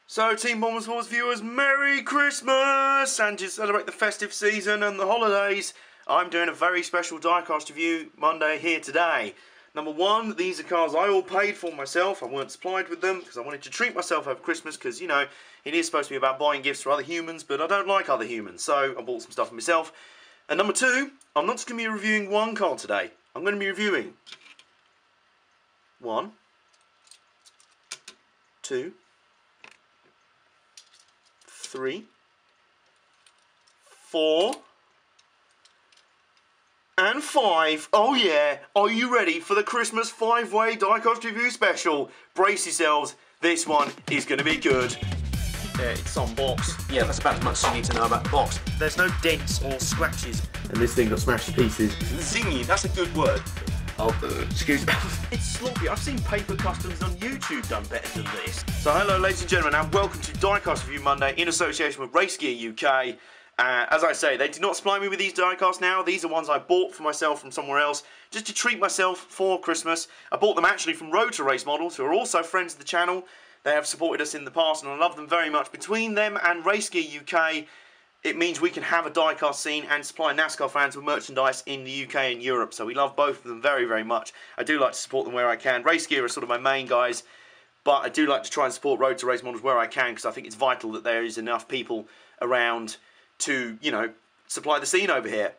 So, Team Bowman Sports viewers, Merry Christmas! And to celebrate the festive season and the holidays, I'm doing a very special diecast review Monday here today. Number one, these are cars I all paid for myself. I weren't supplied with them because I wanted to treat myself over Christmas because, you know, it is supposed to be about buying gifts for other humans, but I don't like other humans, so I bought some stuff for myself. And number two, I'm not just going to be reviewing one car today. I'm going to be reviewing 1, 2, 3, 4, and 5. Oh yeah, are you ready for the Christmas 5-way diecast review special? Brace yourselves, this one is going to be good. It's on box. Yeah, that's about as much as you need to know about the box. There's no dents or scratches. And this thing got smashed to pieces. Zingy, that's a good word. Oh, excuse me. It's sloppy. I've seen paper customs on YouTube done better than this. So hello ladies and gentlemen, and welcome to Diecast Review Monday in association with Race Gear UK. As I say, they did not supply me with these diecasts now. These are ones I bought for myself from somewhere else, just to treat myself for Christmas. I bought them actually from Road to Race Models, who are also friends of the channel. They have supported us in the past, and I love them very much. Between them and Race Gear UK, it means we can have a diecast scene and supply NASCAR fans with merchandise in the UK and Europe. So we love both of them very, very much. I do like to support them where I can. Race Gear are sort of my main guys, but I do like to try and support Road to Race Models where I can, because I think it's vital that there is enough people around to, you know, supply the scene over here.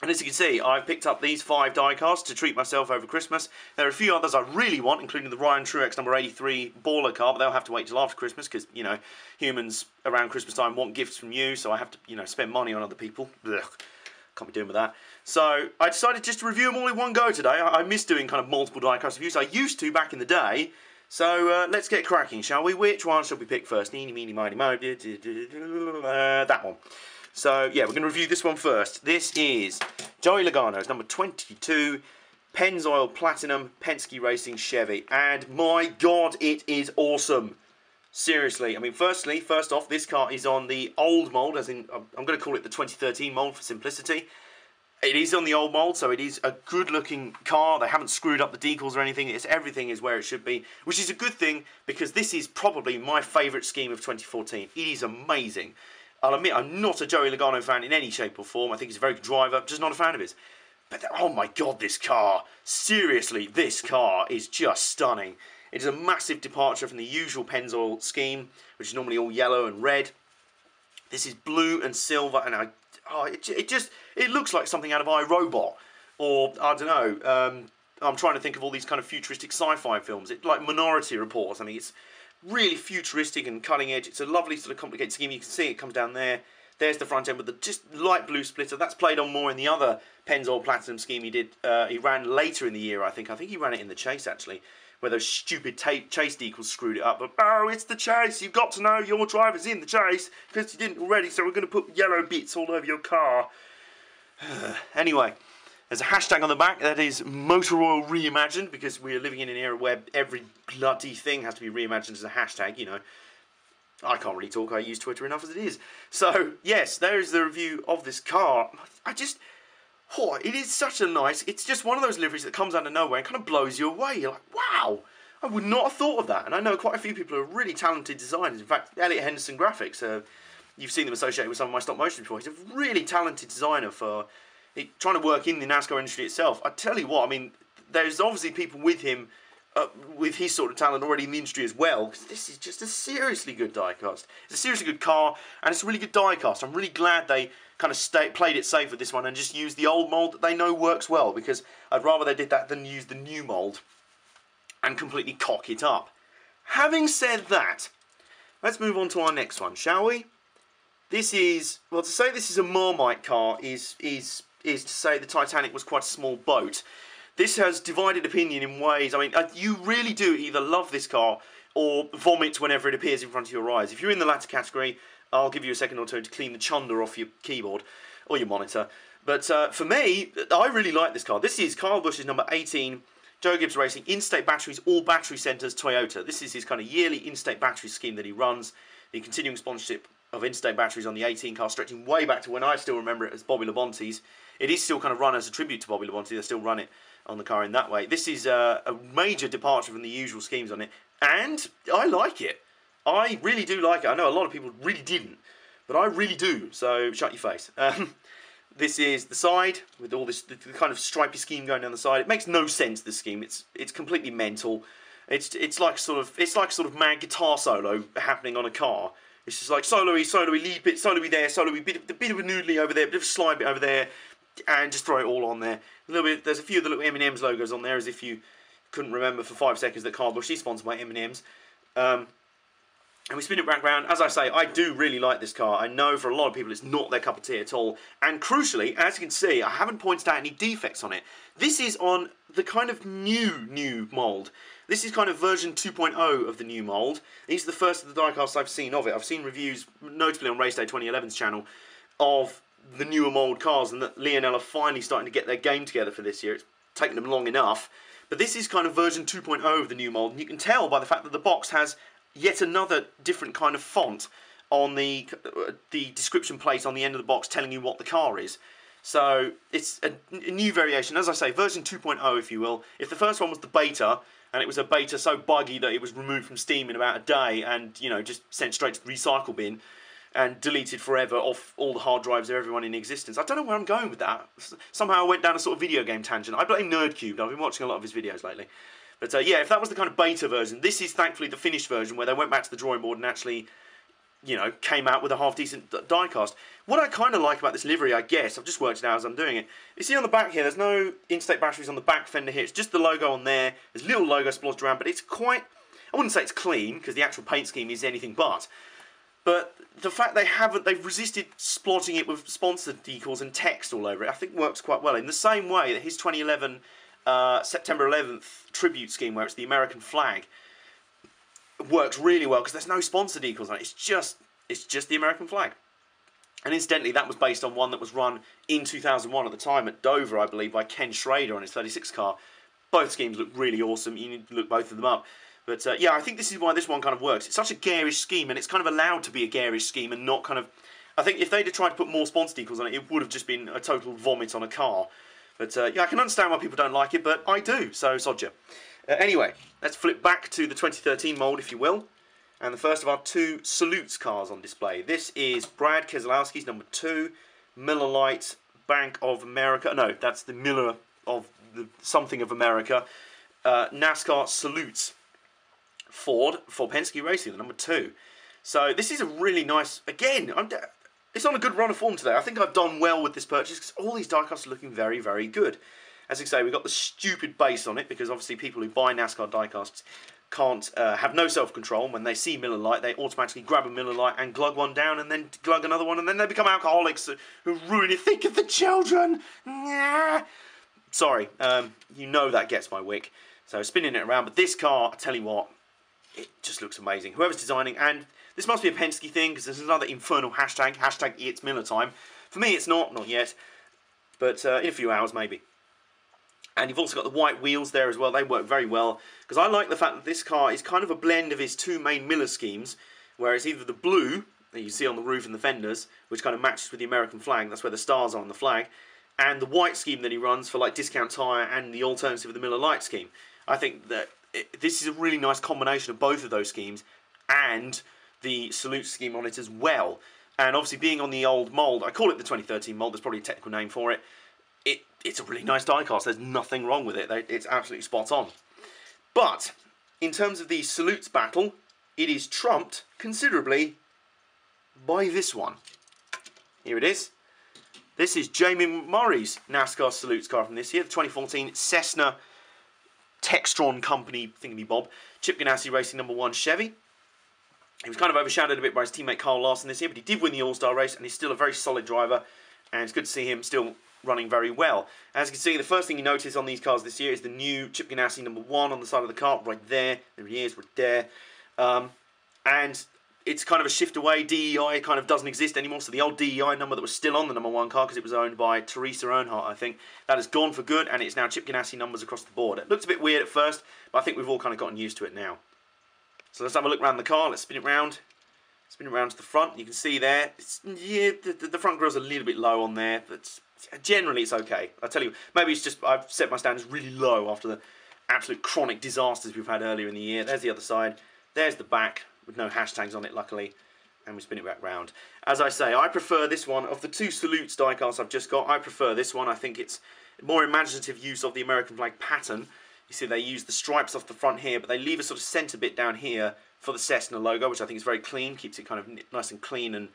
And as you can see, I've picked up these 5 diecasts to treat myself over Christmas. There are a few others I really want, including the Ryan Truex number 83 baller car, but they'll have to wait till after Christmas because, you know, humans around Christmas time want gifts from you, so I have to, you know, spend money on other people. Ugh, can't be doing with that. So I decided just to review them all in one go today. I miss doing kind of multiple diecast reviews. I used to back in the day. So let's get cracking, shall we? Which one shall we pick first? Eeny, meeny, miny, mo. That one. So, yeah, we're going to review this one first. This is Joey Logano's number 22 Pennzoil Platinum Penske Racing Chevy. And my God, it is awesome. Seriously. I mean, first off, this car is on the old mould, as in, I'm going to call it the 2013 mould for simplicity. It is on the old mould, so it is a good-looking car. They haven't screwed up the decals or anything. Everything is where it should be, which is a good thing because this is probably my favourite scheme of 2014. It is amazing. I'll admit I'm not a Joey Logano fan in any shape or form. I think he's a very good driver, just not a fan of his. But oh my God, this car. Seriously, this car is just stunning. It is a massive departure from the usual Pennzoil scheme, which is normally all yellow and red. This is blue and silver, and it looks like something out of iRobot, or I don't know. I'm trying to think of all these kind of futuristic sci-fi films. It's like Minority Report. I mean, it's really futuristic and cutting edge. It's a lovely sort of complicated scheme. You can see it comes down there. There's the front end with the just light blue splitter. That's played on more in the other Pennzoil Platinum scheme he did. He ran later in the year, I think. I think he ran it in the Chase, actually, where those stupid Chase decals screwed it up. But, oh, it's the Chase. You've got to know your driver's in the Chase because you didn't already, so we're going to put yellow bits all over your car. Anyway, there's a hashtag on the back that is Motor Oil Reimagined, because we're living in an era where every bloody thing has to be reimagined as a hashtag, you know. I can't really talk, I use Twitter enough as it is. So, yes, there is the review of this car. It is such a nice, it's just one of those liveries that comes out of nowhere and kind of blows you away. You're like, wow, I would not have thought of that. And I know quite a few people who are really talented designers. In fact, Elliot Henderson Graphics, you've seen them associated with some of my stop motion before. He's a really talented designer for trying to work in the NASCAR industry itself. I tell you what, I mean, there's obviously people with him, with his sort of talent already in the industry as well, because this is just a seriously good diecast. It's a seriously good car, and it's a really good diecast. I'm really glad they kind of played it safe with this one and just used the old mould that they know works well, because I'd rather they did that than use the new mould and completely cock it up. Having said that, let's move on to our next one, shall we? This is, well, to say this is a Marmite car is to say the Titanic was quite a small boat. This has divided opinion in ways. I mean, you really do either love this car or vomit whenever it appears in front of your eyes. If you're in the latter category, I'll give you a second or two to clean the chunder off your keyboard or your monitor. But for me, I really like this car. This is Kyle Busch's number 18, Joe Gibbs Racing, in-state batteries, all battery centres, Toyota. This is his kind of yearly in-state battery scheme that he runs, the continuing sponsorship of in-state batteries on the 18 car, stretching way back to when I still remember it as Bobby Labonte's. It is still kind of run as a tribute to Bobby Labonte. They still run it on the car in that way. This is a major departure from the usual schemes on it, and I like it. I really do like it. I know a lot of people really didn't, but I really do, so shut your face. This is the side with all this the kind of stripy scheme going down the side. It makes no sense, this scheme. It's completely mental. It's like sort of mad guitar solo happening on a car. It's just like solo-y, lead bit, solo-y there, solo-y, bit of a noodly over there, bit of a slide bit over there, and just throw it all on there. A little bit. There's a few of the little M&M's logos on there, as if you couldn't remember for 5 seconds that Busch is sponsored by M&M's. And we spin it back round. As I say, I do really like this car. I know for a lot of people it's not their cup of tea at all. And crucially, as you can see, I haven't pointed out any defects on it. This is on the kind of new mould. This is kind of version 2.0 of the new mould. These are the first of the diecasts I've seen of it. I've seen reviews, notably on Race Day 2011's channel, of the newer mould cars, and that Lionel are finally starting to get their game together for this year. It's taken them long enough. But this is kind of version 2.0 of the new mould, and you can tell by the fact that the box has yet another different kind of font on the description plate on the end of the box telling you what the car is. So it's a new variation, as I say, version 2.0 if you will. If the first one was the beta, and it was a beta so buggy that it was removed from Steam in about a day and, you know, just sent straight to the recycle bin and deleted forever off all the hard drives of everyone in existence. I don't know where I'm going with that. Somehow I went down a sort of video game tangent. I blame Nerdcubed. I've been watching a lot of his videos lately. But yeah, if that was the kind of beta version, this is thankfully the finished version where they went back to the drawing board and actually, you know, came out with a half-decent diecast. What I kind of like about this livery, I guess, I've just worked it out as I'm doing it. You see on the back here, there's no Interstate batteries on the back fender here. It's just the logo on there. There's little logo splodged around, but it's quite, I wouldn't say it's clean, because the actual paint scheme is anything but. But the fact they've resisted splodging it with sponsored decals and text all over it, I think works quite well. In the same way that his 2011 September 11th tribute scheme, where it's the American flag, works really well because there's no sponsor decals on it. It's just the American flag. And incidentally, that was based on one that was run in 2001 at the time at Dover, I believe, by Ken Schrader on his 36 car. Both schemes look really awesome. You need to look both of them up. But yeah, I think this is why this one kind of works. It's such a garish scheme, and it's kind of allowed to be a garish scheme and not kind of... I think if they'd have tried to put more sponsor decals on it, it would have just been a total vomit on a car. But yeah, I can understand why people don't like it, but I do, so sod ya. Anyway, let's flip back to the 2013 mould, if you will. And the first of our two Salutes cars on display. This is Brad Keselowski's number 2, Miller Lite Bank of America. No, that's the Miller of the something of America. NASCAR Salutes Ford for Penske Racing, the number 2. So this is a really nice, again, it's on a good run of form today. I think I've done well with this purchase because all these diecasts are looking very, very good. As I say, we've got the stupid base on it because obviously people who buy NASCAR diecasts can't have no self-control. When they see Miller Lite, they automatically grab a Miller Lite and glug one down and then glug another one, and then they become alcoholics who ruin it. Think of the children! Sorry, you know that gets my wick. So spinning it around, but this car, I tell you what, it just looks amazing. Whoever's designing, and this must be a Penske thing because there's another infernal hashtag it's Miller time. For me, it's not yet, but in a few hours maybe. And you've also got the white wheels there as well. They work very well because I like the fact that this car is kind of a blend of his two main Miller schemes, where it's either the blue that you see on the roof and the fenders, which kind of matches with the American flag. That's where the stars are on the flag, and the white scheme that he runs for like Discount Tire and the alternative of the Miller Lite scheme. I think that this is a really nice combination of both of those schemes and the Salute scheme on it as well. And obviously being on the old mould, I call it the 2013 mould, there's probably a technical name for it. It's a really nice diecast, there's nothing wrong with it, it's absolutely spot on. But, in terms of the Salutes battle, it is trumped considerably by this one. Here it is. This is Jamie McMurray's NASCAR Salutes car from this year, the 2014 Cessna Textron Company thingy-bob, Chip Ganassi Racing number 1 Chevy. He was kind of overshadowed a bit by his teammate Carl Larson this year, but he did win the All-Star race, and he's still a very solid driver, and it's good to see him still running very well. As you can see, the first thing you notice on these cars this year is the new Chip Ganassi number 1 on the side of the car, right there. There he is, right there. And it's kind of a shift away. DEI kind of doesn't exist anymore, so the old DEI number that was still on the number 1 car, because it was owned by Teresa Earnhardt, I think, that has gone for good, and it's now Chip Ganassi numbers across the board. It looked a bit weird at first, but I think we've all kind of gotten used to it now. So let's have a look around the car. Let's spin it round. Spin it round to the front. You can see there, yeah, the front grill's a little bit low on there, but generally it's okay. I tell you, maybe it's just I've set my standards really low after the absolute chronic disasters we've had earlier in the year. There's the other side. There's the back. with no hashtags on it, luckily. And we spin it back round. As I say, I prefer this one. Of the two Salutes diecasts I've just got, I prefer this one. I think it's more imaginative use of the American flag pattern. You see they use the stripes off the front here, but they leave a sort of centre bit down here for the Cessna logo, which I think is very clean, keeps it kind of nice and clean and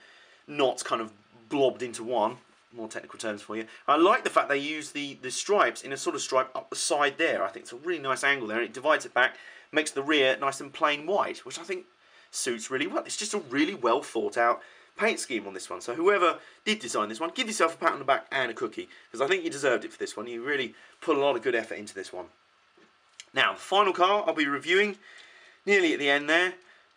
not kind of blobbed into one. More technical terms for you. I like the fact they use the stripes in a sort of stripe up the side there. I think it's a really nice angle there, and it divides it back, makes the rear nice and plain white, which I think suits really well. It's just a really well thought out paint scheme on this one. So whoever did design this one, give yourself a pat on the back and a cookie, because I think you deserved it for this one. You really put a lot of good effort into this one. Now, the final car I'll be reviewing, nearly at the end there, the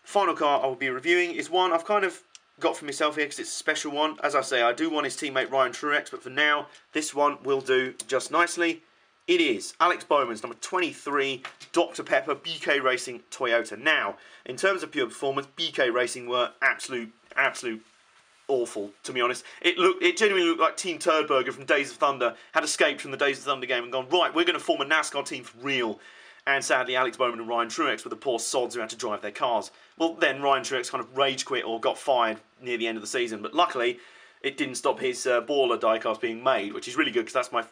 final car I'll be reviewing is one I've kind of got for myself here because it's a special one. As I say, I do want his teammate Ryan Truex, but for now, this one will do just nicely. It is Alex Bowman's number 23 Dr. Pepper BK Racing Toyota. Now, in terms of pure performance, BK Racing were absolute awful, to be honest. It genuinely looked like Team Turdberger from Days of Thunder had escaped from the Days of Thunder game and gone, right, we're going to form a NASCAR team for real. And sadly, Alex Bowman and Ryan Truex were the poor sods who had to drive their cars. Well, then Ryan Truex kind of rage quit or got fired near the end of the season. But luckily, it didn't stop his baller diecast being made, which is really good because that's my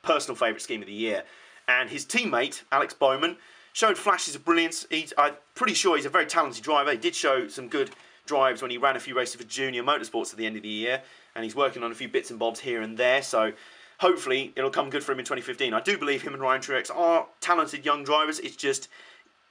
personal favourite scheme of the year. And his teammate, Alex Bowman, showed flashes of brilliance. I'm pretty sure he's a very talented driver. He did show some good drives when he ran a few races for Junior Motorsports at the end of the year. And he's working on a few bits and bobs here and there. So hopefully it'll come good for him in 2015. I do believe him and Ryan Truex are talented young drivers. It's just,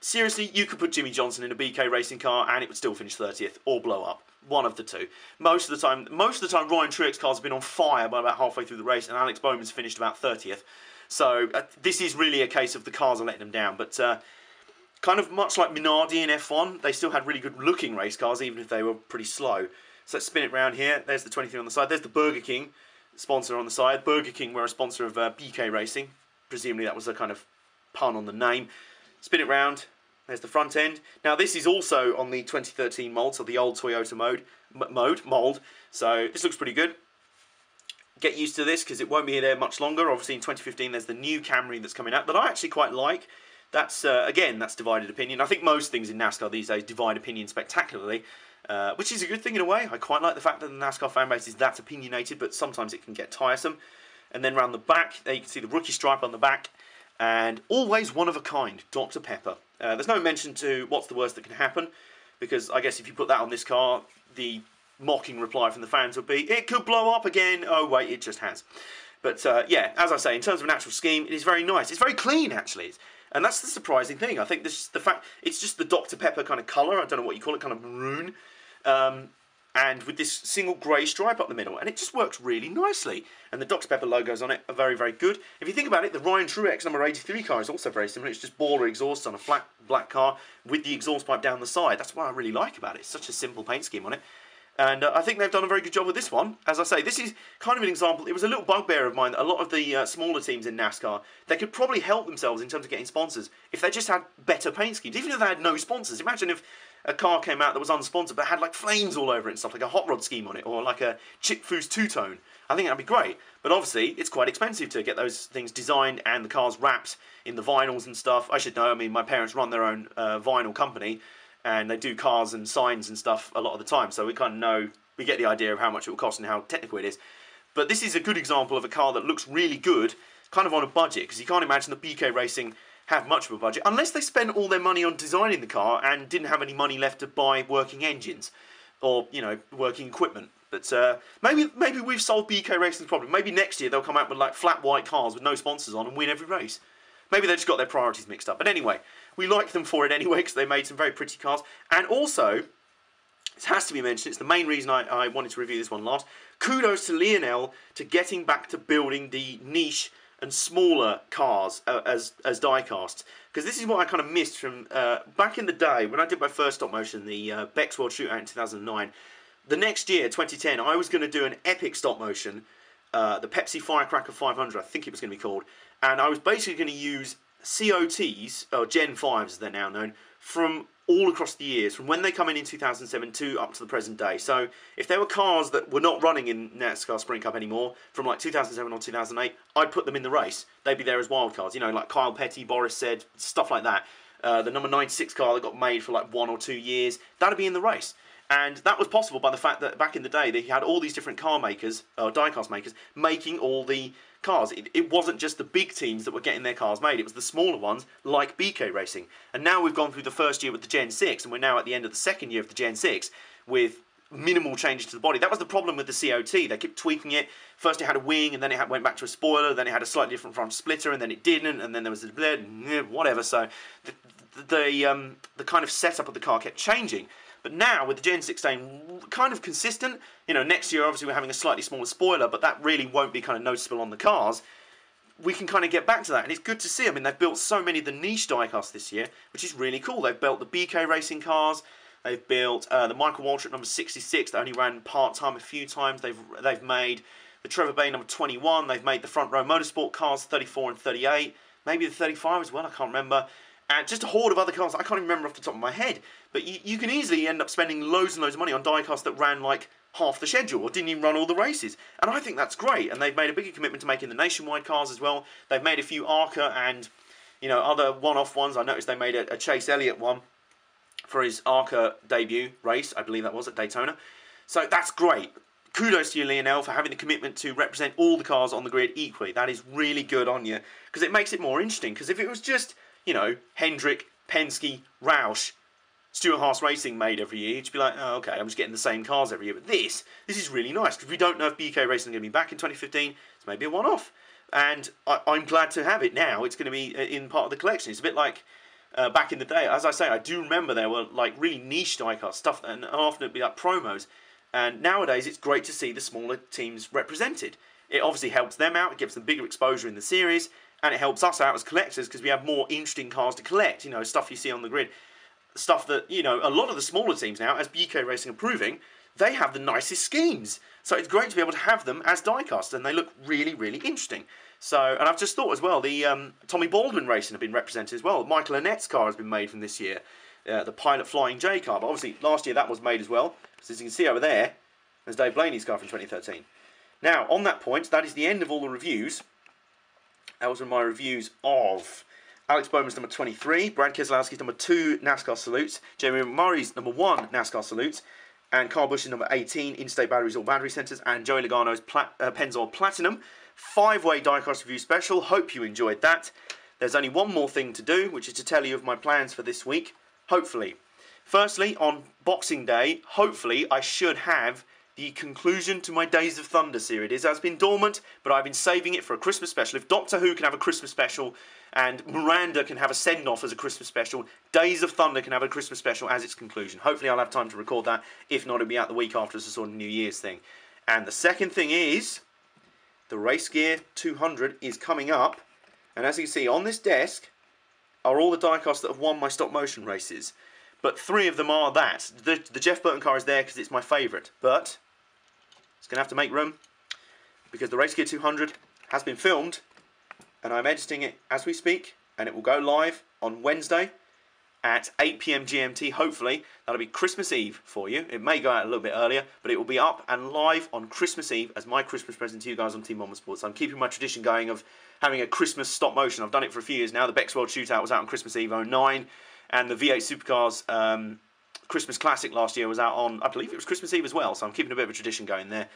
seriously, you could put Jimmy Johnson in a BK racing car and it would still finish 30th or blow up. One of the two. Most of the time, Ryan Truex cars have been on fire by about halfway through the race, and Alex Bowman's finished about 30th. So this is really a case of the cars are letting them down. But kind of much like Minardi in F1, they still had really good-looking race cars, even if they were pretty slow. So let's spin it round here. There's the 23 on the side. There's the Burger King sponsor on the side. Burger King were a sponsor of BK Racing. Presumably that was a kind of pun on the name. Spin it round. There's the front end. Now this is also on the 2013 mould, so the old Toyota mould. So this looks pretty good. Get used to this because it won't be there much longer. Obviously in 2015 there's the new Camry that's coming out that I actually quite like. That's again, that's divided opinion. I think most things in NASCAR these days divide opinion spectacularly, which is a good thing in a way. I quite like the fact that the NASCAR fan base is that opinionated, but sometimes it can get tiresome. And then round the back, there you can see the rookie stripe on the back. And always one of a kind, Dr. Pepper. There's no mention to what's the worst that can happen, because I guess if you put that on this car, the mocking reply from the fans would be, it could blow up again. Oh wait, it just has. But yeah, as I say, in terms of an actual scheme, it is very nice. It's very clean, actually. And that's the surprising thing. I think this, the fact, it's just the Dr. Pepper kind of colour. I don't know what you call it, kind of maroon. And with this single grey stripe up the middle, and it just works really nicely. And the Dr. Pepper logos on it are very, very good. If you think about it, the Ryan Truex number 83 car is also very similar. It's just baller exhaust on a flat black car with the exhaust pipe down the side. That's what I really like about it. It's such a simple paint scheme on it. And I think they've done a very good job with this one. As I say, this is kind of an example. It was a little bugbear of mine that a lot of the smaller teams in NASCAR, they could probably help themselves in terms of getting sponsors if they just had better paint schemes. Even if they had no sponsors. Imagine if a car came out that was unsponsored but had like flames all over it and stuff, like a hot rod scheme on it, or like a Chick Foos two-tone. I think that'd be great. But obviously, it's quite expensive to get those things designed and the cars wrapped in the vinyls and stuff. I should know, I mean, my parents run their own vinyl company, and they do cars and signs and stuff a lot of the time, so we kind of know, we get the idea of how much it will cost and how technical it is. But this is a good example of a car that looks really good, kind of on a budget, because you can't imagine that BK Racing have much of a budget, unless they spend all their money on designing the car and didn't have any money left to buy working engines, or, you know, working equipment. But maybe we've solved BK Racing's problem. Maybe next year they'll come out with like flat white cars with no sponsors on and win every race. Maybe they just got their priorities mixed up. But anyway, we like them for it anyway, because they made some very pretty cars. And also, it has to be mentioned, it's the main reason I wanted to review this one last. Kudos to Lionel to getting back to building the niche and smaller cars as diecasts. Because this is what I kind of missed from back in the day when I did my first stop motion, the Beck's World Shootout in 2009. The next year, 2010, I was going to do an epic stop motion, the Pepsi Firecracker 500, I think it was going to be called. And I was basically going to use COTs, or Gen 5s as they're now known, from all across the years, from when they come in 2007 to up to the present day. So if there were cars that were not running in NASCAR Sprint Cup anymore, from like 2007 or 2008, I'd put them in the race. They'd be there as wildcards, you know, like Kyle Petty, Boris said, stuff like that. the number 96 car that got made for like 1 or 2 years, that'd be in the race. And that was possible by the fact that back in the day, they had all these different car makers, diecast makers, making all the cars. It wasn't just the big teams that were getting their cars made, it was the smaller ones, like BK Racing. And now we've gone through the first year with the Gen 6, and we're now at the end of the second year of the Gen 6, with minimal changes to the body. That was the problem with the COT. They kept tweaking it. First it had a wing, and then it went back to a spoiler, then it had a slightly different front splitter, and then it didn't, and then there was a whatever. So the kind of setup of the car kept changing. But now, with the Gen 6 staying kind of consistent, you know, next year obviously we're having a slightly smaller spoiler, but that really won't be kind of noticeable on the cars. We can kind of get back to that, and it's good to see. I mean, they've built so many of the niche diecasts this year, which is really cool. They've built the BK Racing cars, they've built the Michael Waltrip number 66 that only ran part-time a few times. They've made the Trevor Bay number 21, they've made the Front Row Motorsport cars 34 and 38, maybe the 35 as well, I can't remember. And just a horde of other cars I can't even remember off the top of my head. But you can easily end up spending loads and loads of money on diecasts that ran like half the schedule or didn't even run all the races. And I think that's great. And they've made a bigger commitment to making the nationwide cars as well. They've made a few ARCA and, you know, other one-off ones. I noticed they made a Chase Elliott one for his ARCA debut race, I believe that was, at Daytona. So that's great. Kudos to you, Lionel, for having the commitment to represent all the cars on the grid equally. That is really good on you, because it makes it more interesting. Because if it was just, you know, Hendrick, Penske, Roush, Stuart Haas Racing made every year, you'd be like, oh, okay, I'm just getting the same cars every year. But this is really nice, because we don't know if BK Racing is going to be back in 2015. It's maybe a one-off. And I'm glad to have it now. It's going to be in part of the collection. It's a bit like back in the day. As I say, I do remember there were like really niche diecast stuff, and often it'd be like promos. And nowadays, it's great to see the smaller teams represented. It obviously helps them out. It gives them bigger exposure in the series. And it helps us out as collectors because we have more interesting cars to collect. You know, stuff you see on the grid. Stuff that, you know, a lot of the smaller teams now, as BK Racing are proving, they have the nicest schemes. So it's great to be able to have them as diecast. And they look really, really interesting. So, and I've just thought as well, the Tommy Baldwin Racing have been represented as well. Michael Annette's car has been made from this year. The Pilot Flying J car. But obviously, last year that was made as well. So as you can see over there, there's Dave Blaney's car from 2013. Now, on that point, that is the end of all the reviews. Those are my reviews of Alex Bowman's number 23, Brad Keselowski's number 2 NASCAR Salutes, Jamie McMurray's number 1 NASCAR Salutes, and Carl Busch's number 18, Interstate Batteries All Battery Centers, and Joey Logano's Pennzoil Platinum 5-way diecast review special. Hope you enjoyed that. There's only one more thing to do, which is to tell you of my plans for this week, hopefully. Firstly, on Boxing Day, hopefully I should have the conclusion to my Days of Thunder series. It has been dormant, but I've been saving it for a Christmas special. If Doctor Who can have a Christmas special, and Miranda can have a send-off as a Christmas special, Days of Thunder can have a Christmas special as its conclusion. Hopefully I'll have time to record that. If not, it'll be out the week after as a sort of New Year's thing. And the second thing is, the Race Gear 200 is coming up. And as you can see, on this desk are all the diecasts that have won my stop motion races. But 3 of them are that. The Jeff Burton car is there because it's my favourite. But it's going to have to make room because the Race Gear 200 has been filmed and I'm editing it as we speak, and it will go live on Wednesday at 8 PM GMT, hopefully. That'll be Christmas Eve for you. It may go out a little bit earlier, but it will be up and live on Christmas Eve as my Christmas present to you guys on Team Motorsports. So I'm keeping my tradition going of having a Christmas stop motion. I've done it for a few years now. The Bex World Shootout was out on Christmas Eve 09, and the V8 Supercars Christmas Classic last year was out on, I believe it was Christmas Eve as well, so I'm keeping a bit of a tradition going there.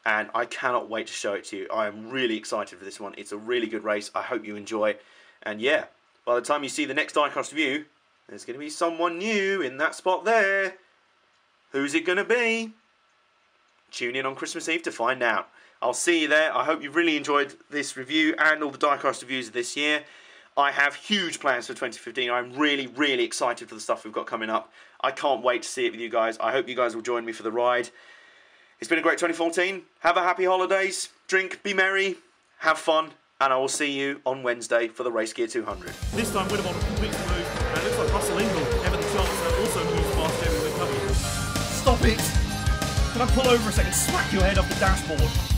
And I cannot wait to show it to you. I am really excited for this one. It's a really good race. I hope you enjoy it. And yeah, by the time you see the next diecast review, there's going to be someone new in that spot there. Who's it going to be? Tune in on Christmas Eve to find out. I'll see you there. I hope you've really enjoyed this review and all the diecast reviews of this year. I have huge plans for 2015. I'm really, really excited for the stuff we've got coming up. I can't wait to see it with you guys. I hope you guys will join me for the ride. It's been a great 2014. Have a happy holidays. Drink, be merry, have fun, and I will see you on Wednesday for the Race Gear 200. This time Winnerbottom completely moved, and it looks like Russell Ingall, Evan Chancellor, also moves past Jeremy McCovey. Stop it! Can I pull over a second, smack your head off the dashboard?